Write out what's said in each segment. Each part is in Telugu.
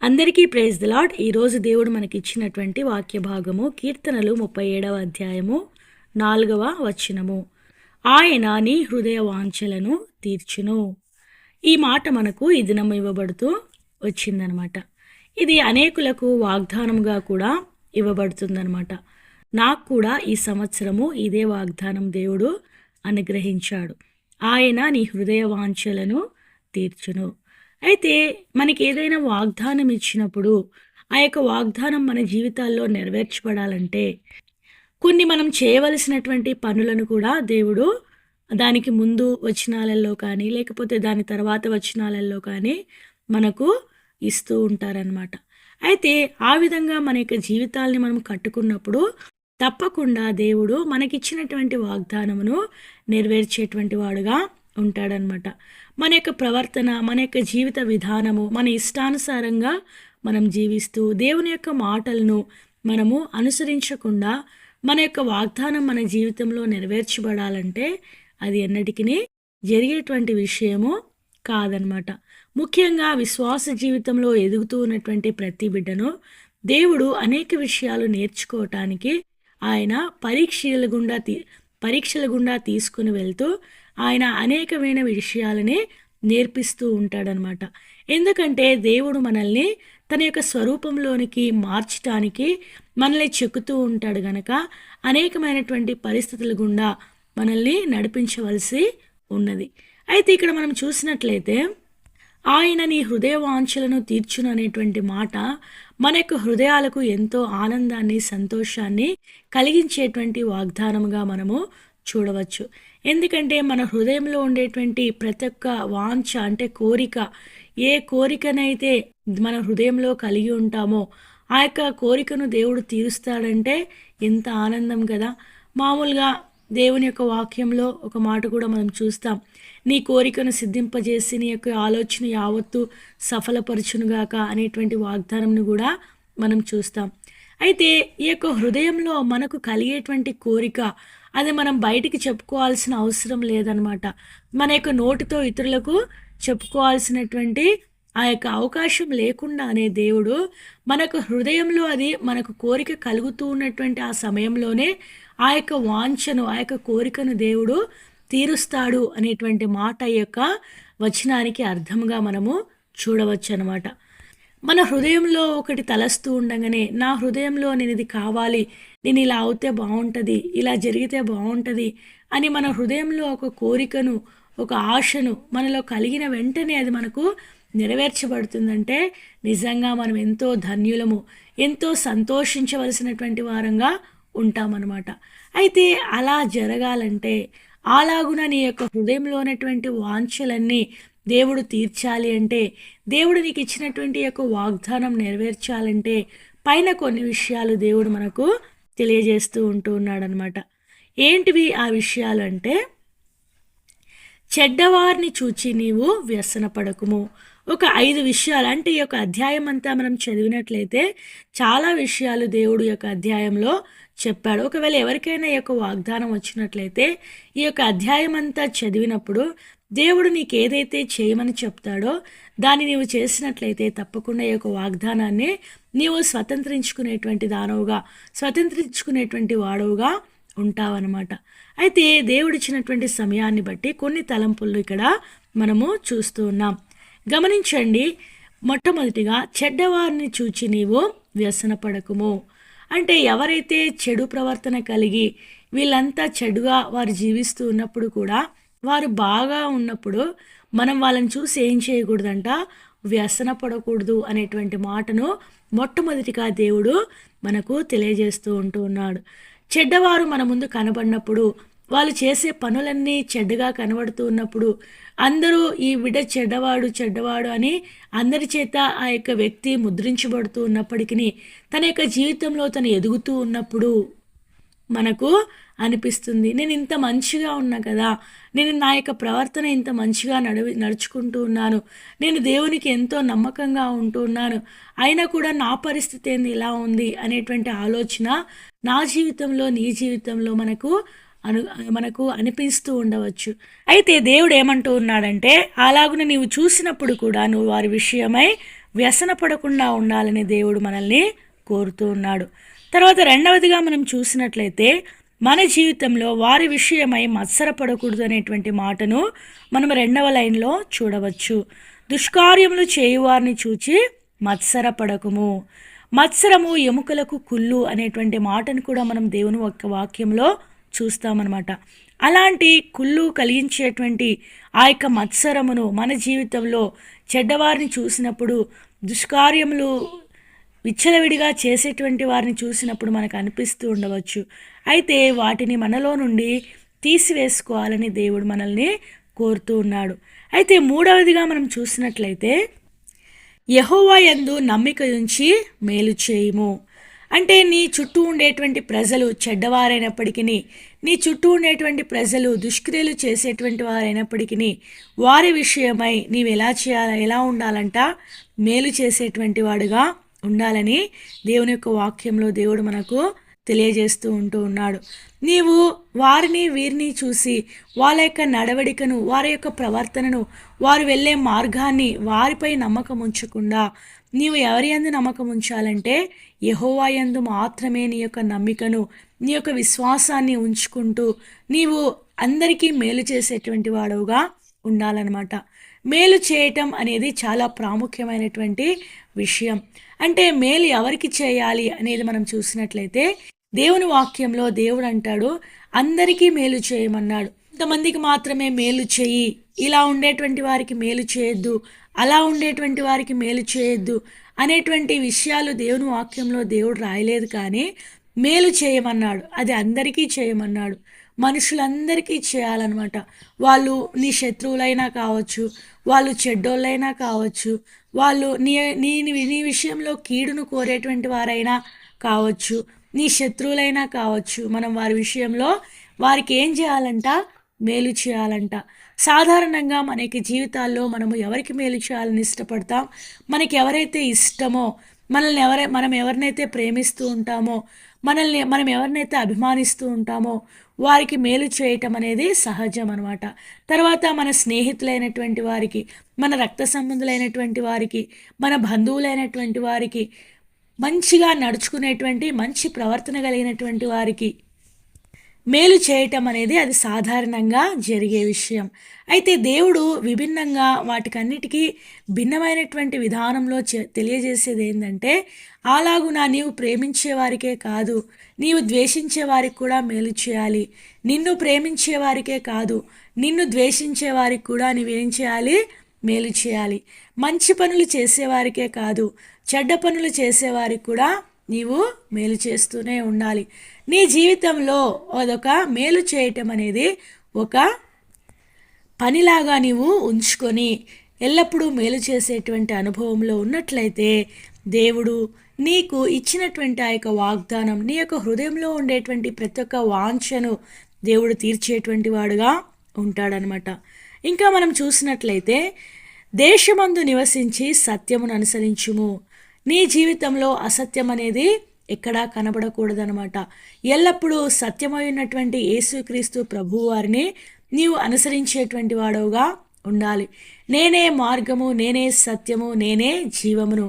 అందరికీ ప్రైజ్ ది లార్డ్. ఈరోజు దేవుడు మనకిచ్చినటువంటి వాక్య భాగము కీర్తనలు 37వ అధ్యాయము 4వ వచనము. ఆయన నీ హృదయ వాంఛలను తీర్చును. ఈ మాట మనకు ఈ దినం ఇవ్వబడుతూ వచ్చిందనమాట. ఇది అనేకులకు వాగ్దానముగా కూడా ఇవ్వబడుతుందనమాట. నాకు కూడా ఈ సంవత్సరము ఇదే వాగ్దానం దేవుడు అనుగ్రహించాడు. ఆయన నీ హృదయ వాంఛలను తీర్చును. అయితే మనకి ఏదైనా వాగ్దానం ఇచ్చినప్పుడు ఆ యొక్క వాగ్దానం మన జీవితాల్లో నెరవేర్చబడాలంటే కొన్ని మనం చేయవలసినటువంటి పనులను కూడా దేవుడు దానికి ముందు వచనాలలో కానీ లేకపోతే దాని తర్వాత వచనాలలో కానీ మనకు ఇస్తూ ఉంటారనమాట. అయితే ఆ విధంగా మన యొక్క జీవితాల్ని మనం కట్టుకున్నప్పుడు తప్పకుండా దేవుడు మనకిచ్చినటువంటి వాగ్దానమును నెరవేర్చేటువంటి వాడుగా ఉంటాడనమాట. మన యొక్క ప్రవర్తన, మన యొక్క జీవిత విధానము, మన ఇష్టానుసారంగా మనం జీవిస్తూ దేవుని యొక్క మాటలను మనము అనుసరించకుండా మన యొక్క వాగ్దానం మన జీవితంలో నెరవేర్చబడాలంటే అది ఎన్నటికీ జరిగేటువంటి విషయము కాదనమాట. ముఖ్యంగా విశ్వాస జీవితంలో ఎదుగుతూ ఉన్నటువంటి ప్రతి బిడ్డను దేవుడు అనేక విషయాలు నేర్చుకోవటానికి ఆయన పరీక్షల గుండా తీసుకుని వెళ్తూ ఆయన అనేకమైన విషయాలని నేర్పిస్తూ ఉంటాడనమాట. ఎందుకంటే దేవుడు మనల్ని తన యొక్క స్వరూపంలోనికి మార్చటానికి మనల్ని చెక్కుతూ ఉంటాడు గనక అనేకమైనటువంటి పరిస్థితుల గుండా మనల్ని నడిపించవలసి ఉన్నది. అయితే ఇక్కడ మనం చూసినట్లయితే ఆయన నీ హృదయ వాంఛలను తీర్చును అనేటువంటి మాట మన యొక్క హృదయాలకు ఎంతో ఆనందాన్ని, సంతోషాన్ని కలిగించేటువంటి వాగ్దానముగా మనము చూడవచ్చు. ఎందుకంటే మన హృదయంలో ఉండేటువంటి ప్రతి ఒక్క వాంఛ అంటే కోరిక, ఏ కోరికనైతే మన హృదయంలో కలిగి ఉంటామో ఆ యొక్క కోరికను దేవుడు తీరుస్తాడంటే ఎంత ఆనందం కదా. మామూలుగా దేవుని యొక్క వాక్యంలో ఒక మాట కూడా మనం చూస్తాం, నీ కోరికను సిద్ధింపజేసి నీ యొక్క ఆలోచన యావత్తు సఫలపరచునుగాక అనేటువంటి వాగ్దానంను కూడా మనం చూస్తాం. అయితే ఈ యొక్క హృదయంలో మనకు కలిగేటువంటి కోరిక అది మనం బయటికి చెప్పుకోవాల్సిన అవసరం లేదనమాట. మన యొక్క నోటితో ఇతరులకు చెప్పుకోవాల్సినటువంటి ఆ యొక్క అవకాశం లేకుండానే దేవుడు మనకు హృదయంలో అది మనకు కోరిక కలుగుతూ ఉన్నటువంటి ఆ సమయంలోనే ఆ యొక్క వాంఛను, ఆ యొక్క కోరికను దేవుడు తీరుస్తాడు అనేటువంటి మాట యొక్క వచనానికి అర్థంగా మనము చూడవచ్చు అనమాట. మన హృదయంలో ఒకటి తలస్తూ ఉండగానే నా హృదయంలో నేను ఇది కావాలి, నేను ఇలా అవుతే బాగుంటుంది, ఇలా జరిగితే బాగుంటుంది అని మన హృదయంలో ఒక కోరికను, ఒక ఆశను మనలో కలిగిన వెంటనే అది మనకు నెరవేర్చబడుతుందంటే నిజంగా మనం ఎంతో ధన్యులము, ఎంతో సంతోషించవలసినటువంటి వారంగా ఉంటామన్నమాట. అయితే అలా జరగాలంటే అలాగున నీ యొక్క హృదయంలో ఉన్నటువంటి వాంఛలన్నీ దేవుడు తీర్చాలి అంటే, దేవుడు నీకు ఇచ్చినటువంటి యొక్క వాగ్దానం నెరవేర్చాలంటే పైన కొన్ని విషయాలు దేవుడు మనకు తెలియజేస్తూ ఉంటూ ఉన్నాడనమాట. ఏంటివి ఆ విషయాలు అంటే, చెడ్డవారిని చూచి నీవు వ్యసనపడకుము. ఒక 5 విషయాలు అంటే ఈ యొక్క అధ్యాయం అంతా మనం చదివినట్లయితే చాలా విషయాలు దేవుడు యొక్క అధ్యాయంలో చెప్పాడు. ఒకవేళ ఎవరికైనా ఈ యొక్క వాగ్దానం వచ్చినట్లయితే ఈ యొక్క అధ్యాయం అంతా చదివినప్పుడు దేవుడు నీకు ఏదైతే చేయమని చెప్తాడో దాన్ని నీవు చేసినట్లయితే తప్పకుండా ఈ యొక్క వాగ్దానాన్ని నీవు స్వతంత్రించుకునేటువంటి వాడవుగా ఉంటావన్నమాట. అయితే దేవుడిచ్చినటువంటి సమయాన్ని బట్టి కొన్ని తలంపులు ఇక్కడ మనము చూస్తూ ఉన్నాం. గమనించండి, మొట్టమొదటిగా చెడ్డవారిని చూచి నీవు వ్యసనపడకుము. అంటే ఎవరైతే చెడు ప్రవర్తన కలిగి వీళ్ళంతా చెడుగా వారు జీవిస్తూ ఉన్నప్పుడు కూడా, వారు బాగా ఉన్నప్పుడు మనం వాళ్ళని చూసి ఏం చేయకూడదంట, వ్యసన పడకూడదు అనేటువంటి మాటను మొట్టమొదటిగా దేవుడు మనకు తెలియజేస్తూ ఉంటూ ఉన్నాడు. చెడ్డవారు మన ముందు కనబడినప్పుడు, వాళ్ళు చేసే పనులన్నీ చెడ్డగా కనబడుతూ ఉన్నప్పుడు అందరూ ఈ బిడ్డ చెడ్డవాడు అని అందరి చేత ఆ యొక్క వ్యక్తి ముద్రించబడుతూ ఉన్నప్పటికీ తన యొక్క జీవితంలో తను ఎదుగుతూ ఉన్నప్పుడు మనకు అనిపిస్తుంది, నేను ఇంత మంచిగా ఉన్నా కదా, నేను నా యొక్క ప్రవర్తన ఇంత మంచిగా నడుచుకుంటూ ఉన్నాను, నేను దేవునికి ఎంతో నమ్మకంగా ఉంటూ ఉన్నాను, అయినా కూడా నా పరిస్థితి ఏంది ఇలా ఉంది అనేటువంటి ఆలోచన నా జీవితంలో, నీ జీవితంలో మనకు అనిపిస్తూ ఉండవచ్చు. అయితే దేవుడు ఏమంటూ ఉన్నాడంటే, అలాగున నీవు చూసినప్పుడు కూడా నువ్వు వారి విషయమై వ్యసన పడకుండా ఉండాలని దేవుడు మనల్ని కోరుతూ ఉన్నాడు. తర్వాత రెండవదిగా మనం చూసినట్లయితే మన జీవితంలో వారి విషయమై మత్సరపడకూడదు అనేటువంటి మాటను మనం రెండవ లైన్లో చూడవచ్చు. దుష్కార్యములు చేయువారిని చూచి మత్సరపడకుము. మత్సరము ఎముకలకు కుళ్ళు అనేటువంటి మాటను కూడా మనం దేవుని యొక్క వాక్యంలో చూస్తామన్నమాట. అలాంటి కుళ్ళు కలిగించేటువంటి ఆ యొక్క మత్సరమును మన జీవితంలో చెడ్డవారిని చూసినప్పుడు, దుష్కార్యములు విచ్చలవిడిగా చేసేటువంటి వారిని చూసినప్పుడు మనకు అనిపిస్తూ ఉండవచ్చు. అయితే వాటిని మనలో నుండి తీసివేసుకోవాలని దేవుడు మనల్ని కోరుతూ ఉన్నాడు. అయితే మూడవదిగా మనం చూసినట్లయితే యెహోవా యందు నమ్మిక ఉంచి మేలు చేయుము. అంటే నీ చుట్టూ ఉండేటువంటి ప్రజలు చెడ్డవారైనప్పటికీ, నీ చుట్టూ ఉండేటువంటి ప్రజలు దుష్క్రియలు చేసేటువంటి వారైనప్పటికీ వారి విషయమై నీవు ఎలా చేయాలి, ఎలా ఉండాలంట, మేలు చేసేటువంటి వాడుగా ఉండాలని దేవుని యొక్క వాక్యంలో దేవుడు మనకు తెలియజేస్తూ ఉన్నాడు. నీవు వారిని వీరిని చూసి వాళ్ళ యొక్క నడవడికను, వారి యొక్క ప్రవర్తనను, వారు వెళ్ళే మార్గాన్ని వారిపై నమ్మకం ఉంచకుండా నీవు ఎవరి యందు నమ్మకం ఉంచాలంటే యెహోవా యందు మాత్రమే నీ యొక్క నమ్మికను, నీ యొక్క విశ్వాసాన్ని ఉంచుకుంటూ నీవు అందరికీ మేలు చేసేటువంటి వాడుగా ఉండాలన్నమాట. మేలు చేయటం అనేది చాలా ప్రాముఖ్యమైనటువంటి విషయం. అంటే మేలు ఎవరికి చేయాలి అనేది మనం చూసినట్లయితే దేవుని వాక్యంలో దేవుడు అంటాడు, అందరికీ మేలు చేయమన్నాడు. కొంతమందికి మాత్రమే మేలు చేయి, ఇలా ఉండేటువంటి వారికి మేలు చేయొద్దు, అలా ఉండేటువంటి వారికి మేలు చేయొద్దు అనేటువంటి విషయాలు దేవుని వాక్యంలో దేవుడు రాయలేదు. కానీ మేలు చేయమన్నాడు, అది అందరికీ చేయమన్నాడు. మనుషులందరికీ చేయాలన్నమాట. వాళ్ళు నీ శత్రువులైనా కావచ్చు, వాళ్ళు చెడ్డోళ్ళైనా కావచ్చు, వాళ్ళు నీ నీ నీ విషయంలో కీడును కోరేటువంటి వారైనా కావచ్చు, నీ శత్రువులైనా కావచ్చు. మనం వారి విషయంలో వారికి ఏం చేయాలంట, మేలు చేయాలంట. సాధారణంగా మనకి జీవితాల్లో మనము ఎవరికి మేలు చేయాలని ఇష్టపడతాం, మనకి ఎవరైతే ఇష్టమో, మనం ఎవరినైతే ప్రేమిస్తూ ఉంటామో, మనం ఎవరినైతే అభిమానిస్తూ ఉంటామో వారికి మేలు చేయటం అనేది సహజం అనమాట. తర్వాత మన స్నేహితులైనటువంటి వారికి, మన రక్త సంబంధులైనటువంటి వారికి, మన బంధువులైనటువంటి వారికి, మంచిగా నడుచుకునేటువంటి మంచి ప్రవర్తన కలిగినటువంటి వారికి మేలు చేయటం అనేది అది సాధారణంగా జరిగే విషయం. అయితే దేవుడు విభిన్నంగా వాటికన్నిటికీ భిన్నమైనటువంటి విధానంలో తెలియజేసేది ఏంటంటే, అలాగునా నీవు ప్రేమించే వారికే కాదు, నీవు ద్వేషించే వారికి కూడా మేలు చేయాలి. నిన్ను ప్రేమించే వారికే కాదు, నిన్ను ద్వేషించే వారికి కూడా నీవేం చేయాలి, మేలు చేయాలి. మంచి పనులు చేసేవారికే కాదు, చెడ్డ పనులు చేసేవారికి కూడా నీవు మేలు చేస్తూనే ఉండాలి. నీ జీవితంలో అదొక మేలు చేయటం అనేది ఒక పనిలాగా నీవు ఉంచుకొని ఎల్లప్పుడూ మేలు చేసేటువంటి అనుభవంలో ఉన్నట్లయితే దేవుడు నీకు ఇచ్చినటువంటి ఆ యొక్క వాగ్దానం, నీ యొక్క హృదయంలో ఉండేటువంటి ప్రతి ఒక్క వాంఛను దేవుడు తీర్చేటువంటి వాడుగా ఉంటాడనమాట. ఇంకా మనం చూసినట్లయితే దేశమందు నివసించి సత్యమును అనుసరించుము. నీ జీవితంలో అసత్యం అనేది ఎక్కడా కనబడకూడదనమాట. ఎల్లప్పుడూ సత్యమైనటువంటి యేసుక్రీస్తు ప్రభువు వారిని నీవు అనుసరించేటువంటి వాడవుగా ఉండాలి. నేనే మార్గము, నేనే సత్యము, నేనే జీవమును.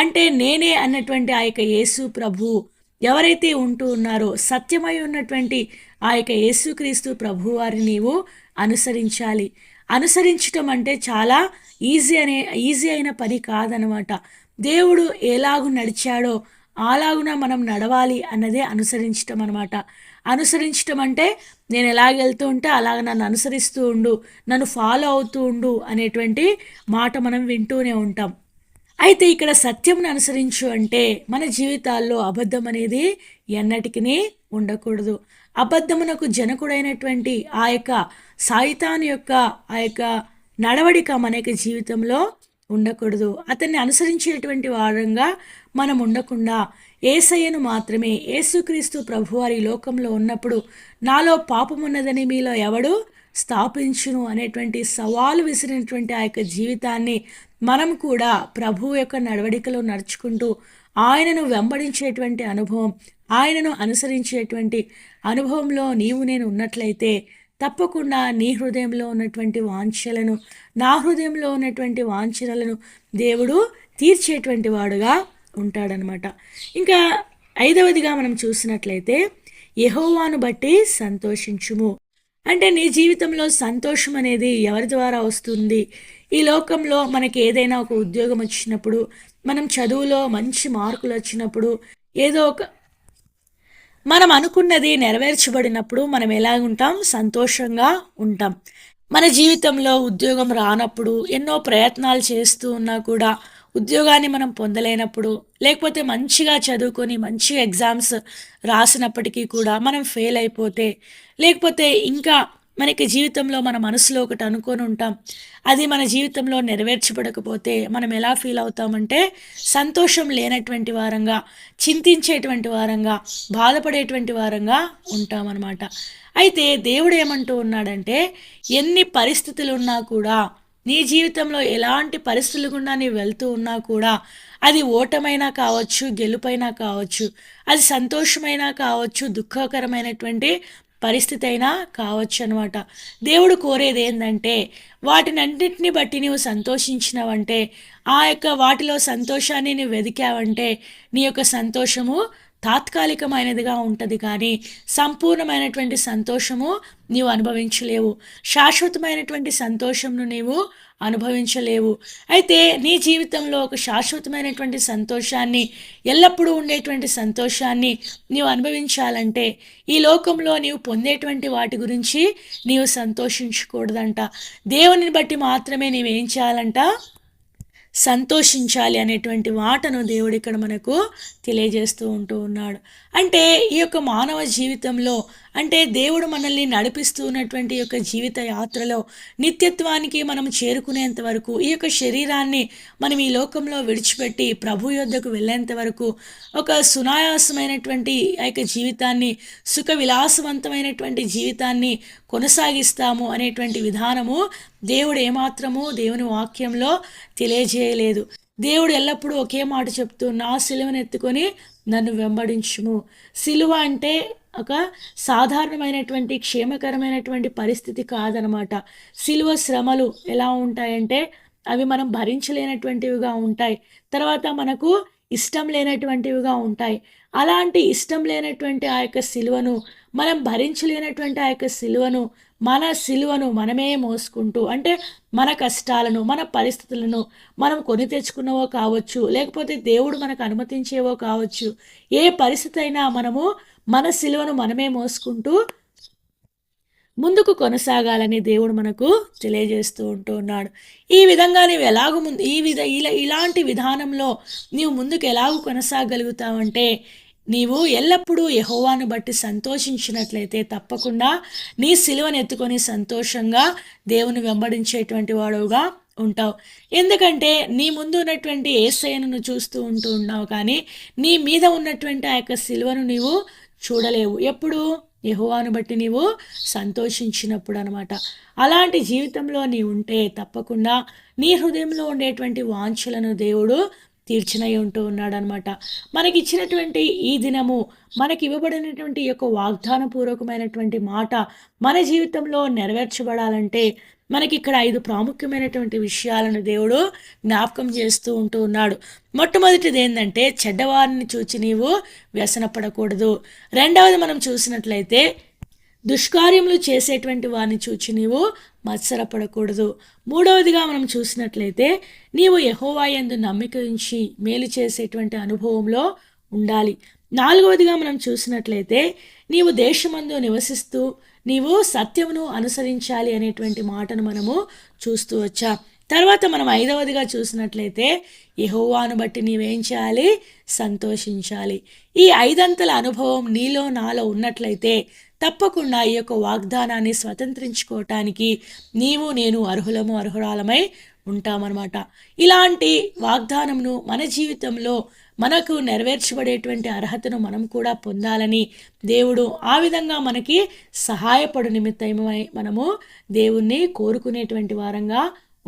అంటే నేనే అన్నటువంటి ఆ యొక్క యేసు ప్రభువు ఎవరైతే ఉంటూ ఉన్నారో, సత్యమై ఉన్నటువంటి ఆ యొక్క యేసుక్రీస్తు ప్రభువు వారిని నీవు అనుసరించాలి. అనుసరించటం అంటే చాలా ఈజీ అయిన పని కాదనమాట. దేవుడు ఎలాగు నడిచాడో అలాగున మనం నడవాలి అన్నదే అనుసరించటం అనమాట. అనుసరించటం అంటే నేను ఎలాగెళ్తూ ఉంటే అలాగ నన్ను అనుసరిస్తూ ఉండు, నన్ను ఫాలో అవుతూ ఉండు అనేటువంటి మాట మనం వింటూనే ఉంటాం. అయితే ఇక్కడ సత్యంను అనుసరించు అంటే మన జీవితాల్లో అబద్ధం అనేది ఎన్నటికీ ఉండకూడదు. అబద్ధమునకు జనకుడైనటువంటి ఆ యొక్క సాయితాను యొక్క ఆ యొక్క నడవడిక మన యొక్క జీవితంలో ఉండకూడదు. అతన్ని అనుసరించేటువంటి వారంగా మనం ఉండకుండా యేసయ్యను మాత్రమే, యేసుక్రీస్తు ప్రభువారి లోకంలో ఉన్నప్పుడు నాలో పాపమున్నదని మీలో ఎవడు స్థాపించును అనేటువంటి సవాలు విసిరినటువంటి ఆ యొక్క జీవితాన్ని మనం కూడా ప్రభువు యొక్క నడవడికలో నడుచుకుంటూ ఆయనను వెంబడించేటువంటి అనుభవం, ఆయనను అనుసరించేటువంటి అనుభవంలో నీవు నేను ఉన్నట్లయితే తప్పకుండా నీ హృదయంలో ఉన్నటువంటి వాంఛలను, నా హృదయంలో ఉన్నటువంటి వాంఛనలను దేవుడు తీర్చేటువంటి వాడుగా ఉంటాడనమాట. ఇంకా 5వదిగా మనం చూసినట్లయితే యెహోవాను బట్టి సంతోషించుము. అంటే నీ జీవితంలో సంతోషం అనేది ఎవరి ద్వారా వస్తుంది? ఈ లోకంలో మనకి ఏదైనా ఒక ఉద్యోగం వచ్చినప్పుడు, మనం చదువులో మంచి మార్కులు వచ్చినప్పుడు, ఏదో ఒక మనం అనుకున్నది నెరవేర్చబడినప్పుడు మనం ఎలాగుంటాం? సంతోషంగా ఉంటాం. మన జీవితంలో ఉద్యోగం రానప్పుడు, ఎన్నో ప్రయత్నాలు చేస్తూ ఉన్నా కూడా ఉద్యోగాన్ని మనం పొందలేనప్పుడు, లేకపోతే మంచిగా చదువుకొని మంచిగా ఎగ్జామ్స్ రాసినప్పటికీ కూడా మనం ఫెయిల్ అయిపోతే, లేకపోతే ఇంకా మనకి జీవితంలో మన మనసులో ఒకటి అనుకొని ఉంటాం. అది మన జీవితంలో నెరవేర్చబడకపోతే మనం ఎలా ఫీల్ అవుతామంటే సంతోషం లేనటువంటి వారంగా, చింతించేటువంటి వారంగా, బాధపడేటువంటి వారంగా ఉంటామన్నమాట. అయితే దేవుడు ఏమంటూ ఉన్నాడంటే ఎన్ని పరిస్థితులు ఉన్నా కూడా నీ జీవితంలో ఎలాంటి పరిస్థితులు గుండా నీవు వెళ్తూ ఉన్నా కూడా అది ఓటమైనా కావచ్చు, గెలుపైనా కావచ్చు, అది సంతోషమైనా కావచ్చు, దుఃఖకరమైనటువంటి పరిస్థితి అయినా కావచ్చు అనమాట. దేవుడు కోరేది ఏంటంటే వాటినన్నిటిని బట్టి నీవు సంతోషించినవంటే, ఆ యొక్క వాటిలో సంతోషాన్ని నువ్వు వెదికావంటే నీ యొక్క సంతోషము తాత్కాలికమైనదిగా ఉంటుంది కానీ సంపూర్ణమైనటువంటి సంతోషము నీవు అనుభవించలేవు. శాశ్వతమైనటువంటి సంతోషంను నీవు అనుభవించలేవు. అయితే నీ జీవితంలో ఒక శాశ్వతమైనటువంటి సంతోషాన్ని, ఎల్లప్పుడూ ఉండేటువంటి సంతోషాన్ని నీవు అనుభవించాలంటే ఈ లోకంలో నీవు పొందేటువంటి వాటి గురించి నీవు సంతోషించకూడదంట. దేవునిని బట్టి మాత్రమే నీవేం చేయాలంట? సంతోషించాలి అనేటువంటి మాటను దేవుడు ఇక్కడ మనకు తెలియజేస్తూ ఉంటూ ఉన్నాడు. అంటే ఈ యొక్క మానవ జీవితంలో, అంటే దేవుడు మనల్ని నడిపిస్తూ ఉన్నటువంటి యొక్క జీవిత యాత్రలో నిత్యత్వానికి మనం చేరుకునేంత వరకు, ఈ యొక్క శరీరాన్ని మనం ఈ లోకంలో విడిచిపెట్టి ప్రభు యొద్దకు వెళ్ళేంత వరకు ఒక సునాయాసమైనటువంటి ఆ యొక్క జీవితాన్ని, సుఖ విలాసవంతమైనటువంటి జీవితాన్ని కొనసాగిస్తాము అనేటువంటి విధానము దేవుడు ఏమాత్రము దేవుని వాక్యంలో తెలియజేయలేదు. దేవుడు ఎల్లప్పుడూ ఒకే మాట చెప్తూ నా సిలువను ఎత్తుకొని నన్ను వెంబడించుము. సిలువ అంటే ఒక సాధారణమైనటువంటి క్షేమకరమైనటువంటి పరిస్థితి కాదనమాట. సిలువ శ్రమలు ఎలా ఉంటాయంటే అవి మనం భరించలేనటువంటివిగా ఉంటాయి. తర్వాత మనకు ఇష్టం లేనటువంటివిగా ఉంటాయి. అలాంటి ఇష్టం లేనటువంటి ఆ యొక్క సిలువను, మనం భరించలేనటువంటి ఆ యొక్క సిలువను, మన సిలువను మనమే మోసుకుంటూ, అంటే మన కష్టాలను, మన పరిస్థితులను మనం కొని తెచ్చుకున్నవో కావచ్చు, లేకపోతే దేవుడు మనకు అనుమతించేవో కావచ్చు, ఏ పరిస్థితి అయినా మనము మన సిలువను మనమే మోసుకుంటూ ముందుకు కొనసాగాలని దేవుడు మనకు తెలియజేస్తూ ఉంటూ ఉన్నాడు. ఈ విధంగా నీవు ఎలాగ ముందు ఇలాంటి విధానంలో నీవు ముందుకు ఎలాగ కొనసాగలుగుతావంటే నీవు ఎల్లప్పుడూ యెహోవాను బట్టి సంతోషించినట్లయితే తప్పకుండా నీ సిలువను ఎత్తుకొని సంతోషంగా దేవుని వెంబడించేటువంటి వాడుగా ఉంటావు. ఎందుకంటే నీ ముందు ఉన్నటువంటి యేసయ్యను చూస్తూ ఉంటూ ఉన్నావు, కానీ నీ మీద ఉన్నటువంటి ఆ యొక్క సిలువను నీవు చూడలేవు. ఎప్పుడు? యెహోవాను బట్టి నీవు సంతోషించినప్పుడు అనమాట. అలాంటి జీవితంలో నీ ఉంటే తప్పకుండా నీ హృదయంలో ఉండేటువంటి వాంఛలను దేవుడు తీర్చినై ఉంటూ ఉన్నాడనమాట. మనకిచ్చినటువంటి ఈ దినము, మనకి ఇవ్వబడినటువంటి ఈ యొక్క వాగ్దానపూర్వకమైనటువంటి మాట మన జీవితంలో నెరవేర్చబడాలంటే మనకి ఇక్కడ 5 ప్రాముఖ్యమైనటువంటి విషయాలను దేవుడు జ్ఞాపకం చేస్తూ ఉంటూ ఉన్నాడు. మొట్టమొదటిది ఏంటంటే చెడ్డవారిని చూచి నీవు వ్యసనపడకూడదు. రెండవది మనం చూసినట్లయితే దుష్కార్యములు చేసేటువంటి వారిని చూచి నీవు మత్సరపడకూడదు. మూడవదిగా మనం చూసినట్లయితే నీవు యెహోవా యందు నమ్మిక ఉంచి మేలు చేసేటువంటి అనుభవంలో ఉండాలి. నాలుగవదిగా మనం చూసినట్లయితే నీవు దేశమందు నివసిస్తూ నీవు సత్యమును అనుసరించాలి అనేటువంటి మాటను మనము చూస్తూ వచ్చాం. తర్వాత మనం 5వదిగా చూసినట్లయితే యెహోవాను బట్టి నీవేం చేయాలి? సంతోషించాలి. ఈ 5 అనుభవం నీలో నాలో ఉన్నట్లయితే తప్పకుండా ఈ యొక్క వాగ్దానాన్ని స్వతంత్రించుకోవటానికి నీవు నేను అర్హురాలమై ఉంటామన్నమాట. ఇలాంటి వాగ్దానమును మన జీవితంలో మనకు నెరవేర్చబడేటువంటి అర్హతను మనం కూడా పొందాలని దేవుడు ఆ విధంగా మనకి సహాయపడు నిమిత్తమై మనము దేవుణ్ణి కోరుకునేటువంటి వారంగా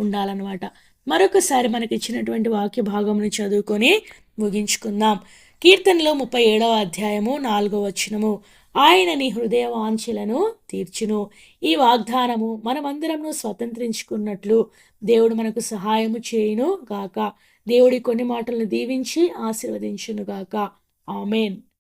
ఉండాలన్నమాట. మరొకసారి మనకి ఇచ్చినటువంటి వాక్య భాగమును చదువుకొని ముగించుకుందాం. కీర్తనలో 37వ అధ్యాయము 4వ వచనము, ఆయన నీ హృదయ వాంఛలను తీర్చును. ఈ వాగ్దానము మనమందరము స్వతంత్రించుకున్నట్లు దేవుడు మనకు సహాయము చేయును గాక. దేవుడి కొన్ని మాటలను దీవించి ఆశీర్వదించునుగాక. ఆమెన్.